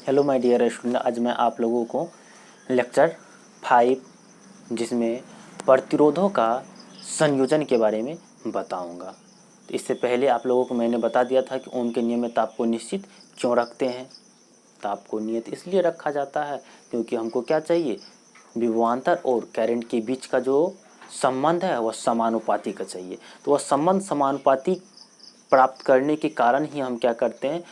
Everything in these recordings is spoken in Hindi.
हेलो माय डियर स्टूडेंट, आज मैं आप लोगों को लेक्चर 5 जिसमें प्रतिरोधों का संयोजन के बारे में बताऊंगा। तो इससे पहले आप लोगों को मैंने बता दिया था कि ओम के नियम में ताप को निश्चित क्यों रखते हैं। ताप को नियत इसलिए रखा जाता है क्योंकि हमको क्या चाहिए, विभवांतर और करंट के बीच का जो संबंध है वह समानुपाती का चाहिए। तो वह संबंध समानुपाती प्राप्त करने के कारण ही हम क्या करते हैं,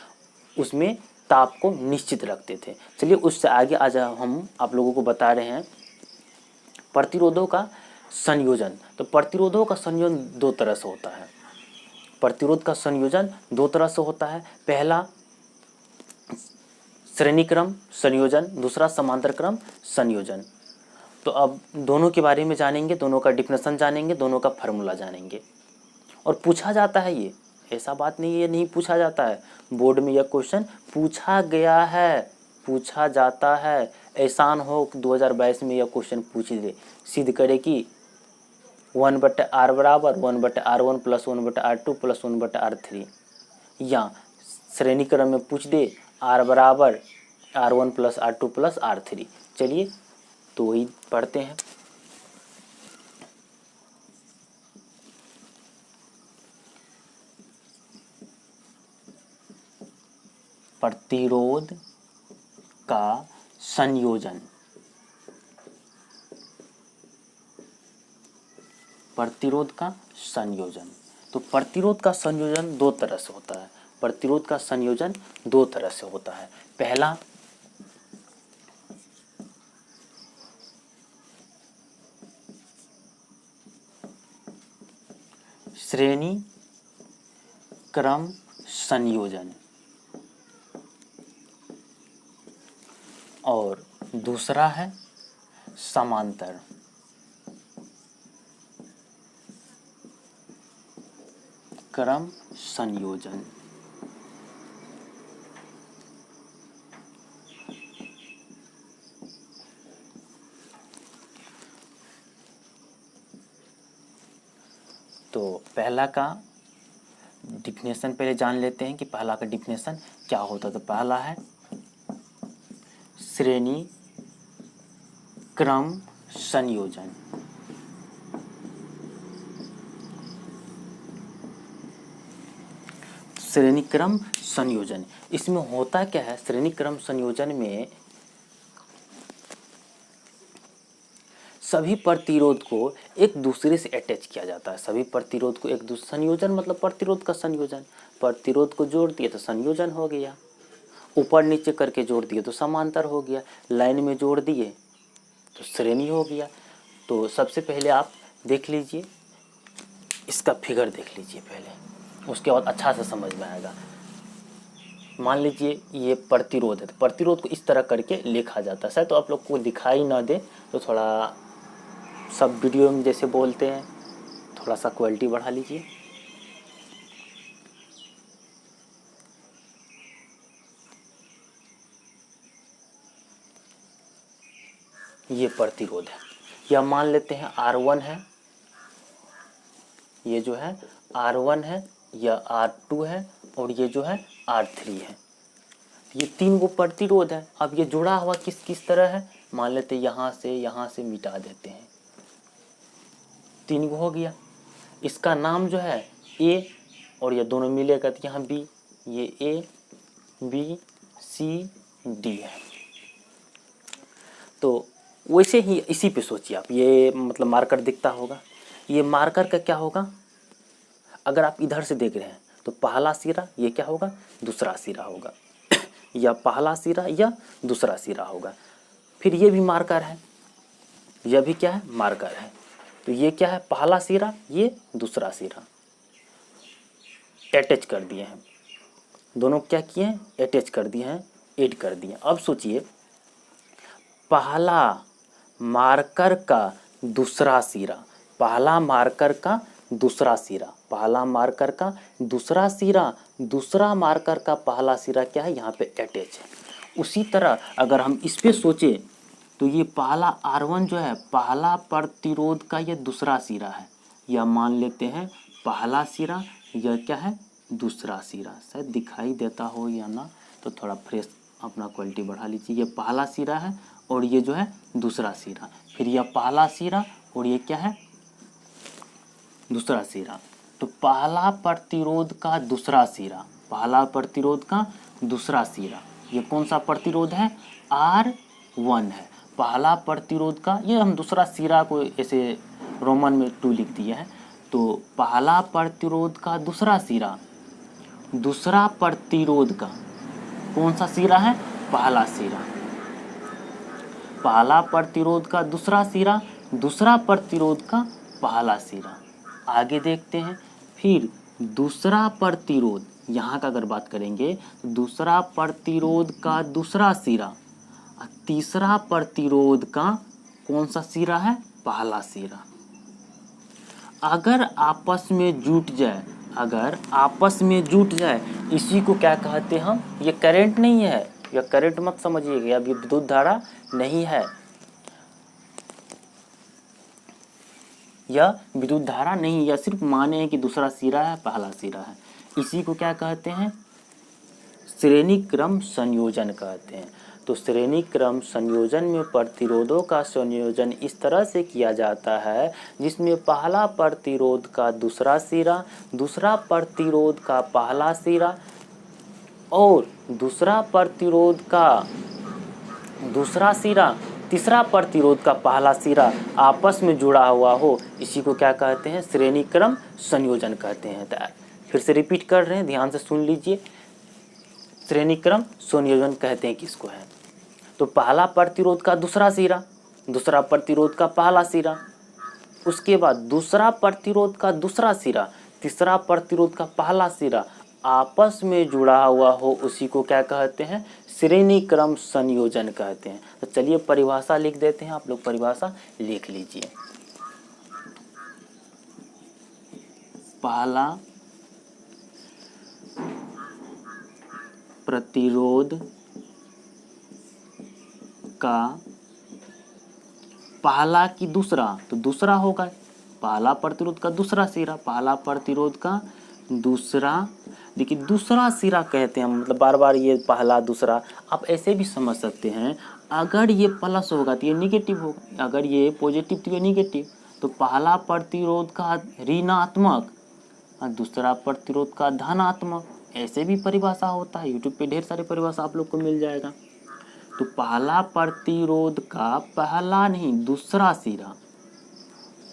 उसमें ताप को निश्चित रखते थे। चलिए उससे आगे आज हम आप लोगों को बता रहे हैं प्रतिरोधों का संयोजन। तो प्रतिरोधों का संयोजन दो तरह से होता है। प्रतिरोध का संयोजन दो तरह से होता है। पहला श्रेणी क्रम संयोजन, दूसरा समांतर क्रम संयोजन। तो अब दोनों के बारे में जानेंगे, दोनों का डिफिनेशन जानेंगे, दोनों का फार्मूला जानेंगे। और पूछा जाता है, ये ऐसा बात नहीं है ये नहीं पूछा जाता है, बोर्ड में यह क्वेश्चन पूछा गया है, पूछा जाता है। ऐसा न हो 2022 में यह क्वेश्चन पूछ दे, सिद्ध करे कि 1/r बराबर 1/r1 plus 1/r2 plus 1/r3, या श्रेणी क्रम में पूछ दे r बराबर r1 plus r2 plus r3। चलिए तो वही पढ़ते हैं। प्रतिरोध का संयोजन। प्रतिरोध का संयोजन, तो प्रतिरोध का संयोजन दो तरह से होता है। प्रतिरोध का संयोजन दो तरह से होता है। पहला श्रेणी क्रम संयोजन और दूसरा है समांतर क्रम संयोजन। तो पहला का डिफिनेशन पहले जान लेते हैं कि पहला का डिफिनेशन क्या होता है। तो पहला है श्रेणी क्रम संयोजन। श्रेणी क्रम संयोजन इसमें होता क्या है, श्रेणी क्रम संयोजन में सभी प्रतिरोध को एक दूसरे से अटैच किया जाता है। सभी प्रतिरोध को एक दूसरे, संयोजन मतलब प्रतिरोध का संयोजन। प्रतिरोध को जोड़ दिए तो संयोजन हो गया, ऊपर नीचे करके जोड़ दिए तो समांतर हो गया, लाइन में जोड़ दिए तो श्रेणी हो गया। तो सबसे पहले आप देख लीजिए, इसका फिगर देख लीजिए पहले, उसके बाद अच्छा से समझ में आएगा। मान लीजिए ये प्रतिरोध है, तो प्रतिरोध को इस तरह करके लिखा जाता है। शायद तो आप लोग को दिखाई ना दे तो थोड़ा सब वीडियो में जैसे बोलते हैं थोड़ा सा क्वालिटी बढ़ा लीजिए। ये प्रतिरोध है, या मान लेते हैं R1 है, ये जो है R1 है, या R2 है, और ये जो है R3 है। ये तीन वो प्रतिरोध है। अब ये जुड़ा हुआ किस किस तरह है, मान लेते हैं यहाँ से मिटा देते हैं, तीन को हो गया। इसका नाम जो है A, और ये दोनों मिलेगा तो यहाँ B, ये A B C D है। तो वैसे ही इसी पे सोचिए आप, ये मतलब मार्कर दिखता होगा, ये मार्कर का क्या होगा, अगर आप इधर से देख रहे हैं तो पहला सिरा ये क्या होगा, दूसरा सिरा होगा या पहला सिरा या दूसरा सिरा होगा। फिर ये भी मार्कर है, यह भी क्या है, मार्कर है। तो ये क्या है, पहला सिरा, ये दूसरा सिरा, अटैच कर दिए हैं दोनों, क्या किए हैं, अटैच कर दिए हैं, ऐड कर दिए। अब सोचिए पहला मार्कर का दूसरा सिरा, पहला मार्कर का दूसरा सिरा, पहला मार्कर का दूसरा सिरा, दूसरा मार्कर का पहला सिरा क्या है, यहाँ पे अटैच है। उसी तरह अगर हम इस पे सोचे तो ये पहला R1 जो है, पहला प्रतिरोध का ये दूसरा सिरा है, या मान लेते हैं पहला सिरा, यह क्या है, दूसरा सिरा। शायद दिखाई देता हो या ना, तो थोड़ा फ्रेश अपना क्वालिटी बढ़ा लीजिए। ये पहला सिरा है और ये जो है दूसरा सिरा, फिर यह पहला सिरा और ये क्या है, दूसरा सिरा। तो पहला प्रतिरोध का दूसरा सिरा, पहला प्रतिरोध का दूसरा सिरा, ये कौन सा प्रतिरोध है, R1 है। पहला प्रतिरोध का, ये हम दूसरा सिरा को ऐसे रोमन में 2 लिख दिए हैं। तो पहला प्रतिरोध का दूसरा सिरा, दूसरा प्रतिरोध का कौन सा सिरा है, पहला सिरा। पहला प्रतिरोध का दूसरा सिरा, दूसरा प्रतिरोध का पहला सिरा। आगे देखते हैं, फिर दूसरा प्रतिरोध, यहाँ का अगर बात करेंगे तो दूसरा प्रतिरोध का दूसरा सिरा, तीसरा प्रतिरोध का कौन सा सिरा है, पहला सिरा। अगर आपस में जुट जाए, अगर आपस में जुट जाए, इसी को क्या कहते हैं हम, ये करंट नहीं है, यह करंट मत समझिएगा, यह विद्युत धारा नहीं है, यह विद्युत धारा नहीं, यह सिर्फ माने हैं कि दूसरा सिरा है पहला सिरा है। इसी को क्या कहते हैं, श्रेणी क्रम संयोजन कहते हैं। तो श्रेणी क्रम संयोजन में प्रतिरोधों का संयोजन इस तरह से किया जाता है जिसमें पहला प्रतिरोध का दूसरा सिरा, दूसरा प्रतिरोध का पहला सिरा और दूसरा प्रतिरोध का दूसरा सिरा, तीसरा प्रतिरोध का पहला सिरा आपस में जुड़ा हुआ हो। इसी को क्या कहते हैं, श्रेणी क्रम संयोजन कहते हैं। फिर से रिपीट कर रहे हैं, ध्यान से सुन लीजिए। श्रेणी क्रम संयोजन कहते हैं किसको है, तो पहला प्रतिरोध का दूसरा सिरा, दूसरा प्रतिरोध का पहला सिरा, उसके बाद दूसरा प्रतिरोध का दूसरा सिरा, तीसरा प्रतिरोध का पहला सिरा आपस में जुड़ा हुआ हो, उसी को क्या कहते हैं, श्रेणी क्रम संयोजन कहते हैं। तो चलिए परिभाषा लिख देते हैं, आप लोग परिभाषा लिख लीजिए। पहला प्रतिरोध का पहला की दूसरा, तो दूसरा होगा, पहला प्रतिरोध का दूसरा सिरा, पहला प्रतिरोध का दूसरा, देखिए दूसरा सिरा कहते हैं, मतलब बार बार ये पहला दूसरा, आप ऐसे भी समझ सकते हैं। अगर ये प्लस होगा तो ये निगेटिव होगा, अगर ये पॉजिटिव तो ये निगेटिव। तो पहला प्रतिरोध का ऋणात्मक और दूसरा प्रतिरोध का धनात्मक, ऐसे भी परिभाषा होता है। यूट्यूब पे ढेर सारी परिभाषा आप लोग को मिल जाएगा। तो पहला प्रतिरोध का पहला नहीं दूसरा सिरा,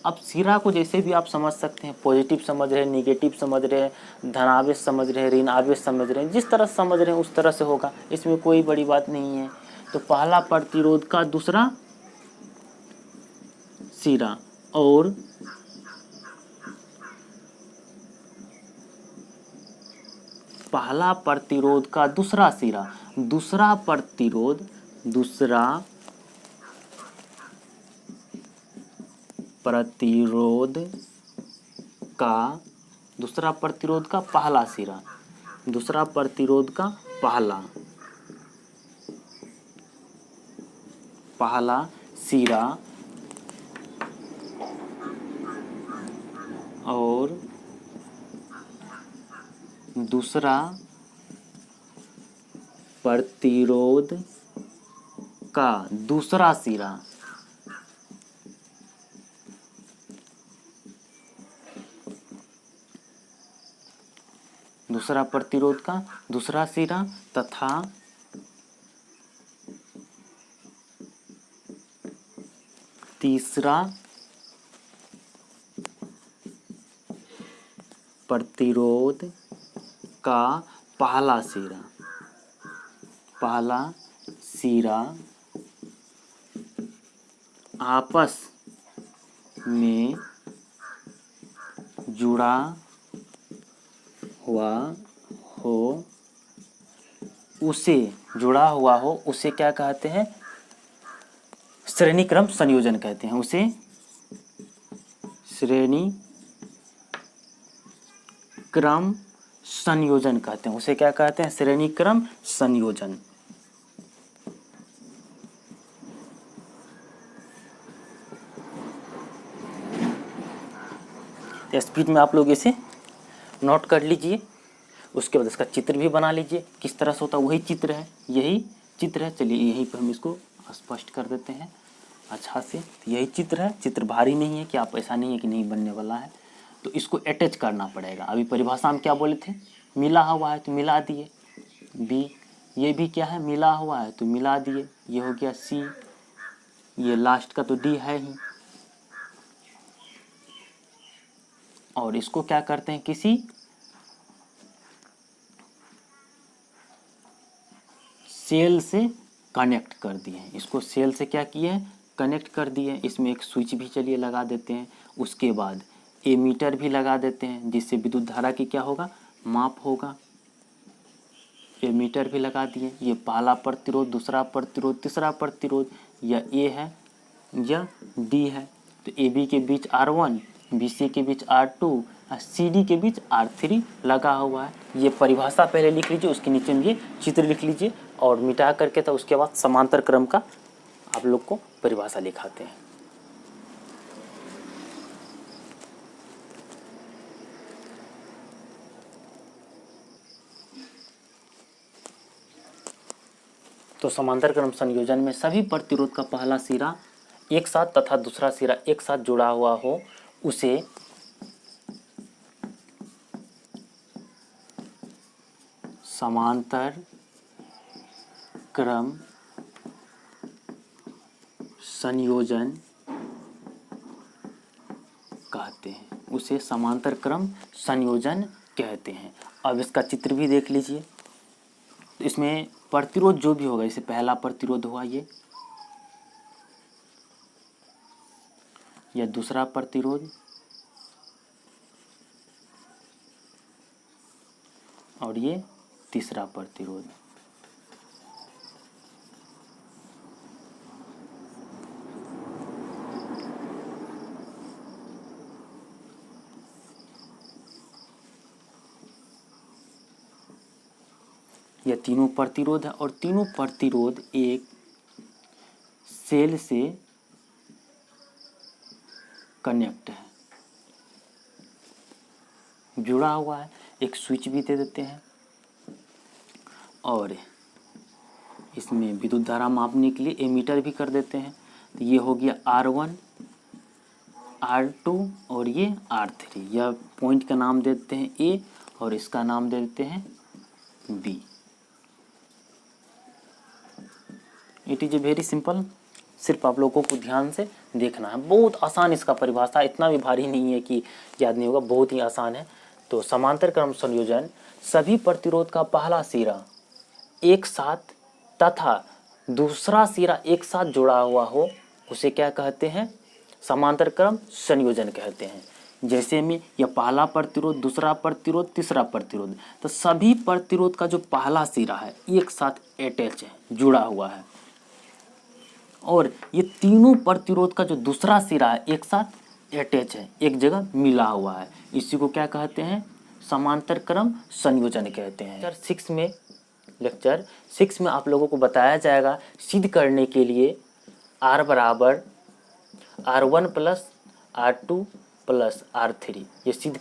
अब सिरा को जैसे भी आप समझ सकते हैं, पॉजिटिव समझ रहे हैं, निगेटिव समझ रहे हैं, धनावेश समझ रहे हैं, ऋण आवेश समझ रहे हैं, जिस तरह समझ रहे हैं उस तरह से होगा, इसमें कोई बड़ी बात नहीं है। तो पहला प्रतिरोध का दूसरा सिरा और पहला प्रतिरोध का दूसरा सिरा, दूसरा प्रतिरोध, दूसरा प्रतिरोध का दूसरा प्रतिरोध का पहला सिरा, दूसरा प्रतिरोध का पहला सिरा और दूसरा प्रतिरोध का दूसरा सिरा, दूसरा प्रतिरोध का दूसरा सिरा तथा तीसरा प्रतिरोध का पहला सिरा आपस में जुड़ा हुआ हो, उसे क्या कहते हैं, श्रेणी क्रम संयोजन कहते हैं। उसे श्रेणी क्रम संयोजन कहते हैं। उसे क्या कहते हैं, श्रेणी क्रम संयोजन। स्पीड में आप लोग इसे नोट कर लीजिए, उसके बाद इसका चित्र भी बना लीजिए, किस तरह से होता है वही चित्र है, यही चित्र है। चलिए यहीं पर हम इसको स्पष्ट कर देते हैं अच्छा से। तो यही चित्र है, चित्र भारी नहीं है कि आप ऐसा नहीं है कि नहीं बनने वाला है, तो इसको अटैच करना पड़ेगा। अभी परिभाषा में क्या बोले थे, मिला हुआ है तो मिला दिए। बी, ये भी क्या है, मिला हुआ है तो मिला दिए। ये हो गया सी, ये लास्ट का तो डी है ही। और इसको क्या करते हैं, किसी सेल से कनेक्ट कर दिए। इसको सेल से क्या किए हैं, कनेक्ट कर दिए। इसमें एक स्विच भी चलिए लगा देते हैं। उसके बाद एमीटर भी लगा देते हैं, जिससे विद्युत धारा की क्या होगा, माप होगा। एमीटर भी लगा दिए। ये पहला प्रतिरोध, दूसरा प्रतिरोध, तीसरा प्रतिरोध, या ए है या डी है। तो ए बी के बीच R1, बी सी के बीच R2 और सी डी के बीच R3 लगा हुआ है। ये परिभाषा पहले लिख लीजिए, उसके नीचे में ये चित्र लिख लीजिए और मिटा करके तो उसके बाद समांतर क्रम का आप लोग को परिभाषा लिखाते हैं। तो समांतर क्रम संयोजन में सभी प्रतिरोध का पहला सिरा एक साथ तथा दूसरा सिरा एक साथ जुड़ा हुआ हो, उसे समांतर क्रम संयोजन कहते हैं। उसे समांतर क्रम संयोजन कहते हैं। अब इसका चित्र भी देख लीजिए। तो इसमें प्रतिरोध जो भी होगा, जैसे पहला प्रतिरोध हुआ ये, या दूसरा प्रतिरोध, और ये तीसरा प्रतिरोध। यह तीनों प्रतिरोध है और तीनों प्रतिरोध एक सेल से कनेक्ट है, जुड़ा हुआ है। एक स्विच भी दे देते हैं और इसमें विद्युत धारा मापने के लिए एमीटर भी कर देते हैं। तो ये हो गया R1, R2 और ये R3। यह पॉइंट का नाम देते हैं A और इसका नाम दे देते हैं B। It is a very simple. सिर्फ आप लोगों को ध्यान से देखना है। बहुत आसान इसका परिभाषा, इतना भी भारी नहीं है कि याद नहीं होगा, बहुत ही आसान है। तो समांतर क्रम संयोजन सभी प्रतिरोध का पहला सिरा एक साथ तथा दूसरा सिरा एक साथ जुड़ा हुआ हो, उसे क्या कहते हैं, समांतर क्रम संयोजन कहते हैं। जैसे में यह पहला प्रतिरोध, दूसरा प्रतिरोध, तीसरा प्रतिरोध, तो सभी प्रतिरोध का जो पहला सिरा है एक साथ अटैच है, जुड़ा हुआ है। और ये तीनों प्रतिरोध का जो दूसरा सिरा है एक साथ अटैच है, एक जगह मिला हुआ है। इसी को क्या कहते हैं, समांतर क्रम संयोजन कहते हैं। लेक्चर 6 में आप लोगों को बताया जाएगा सिद्ध करने के लिए R बराबर R1 plus R2 plus R3, ये सिद्ध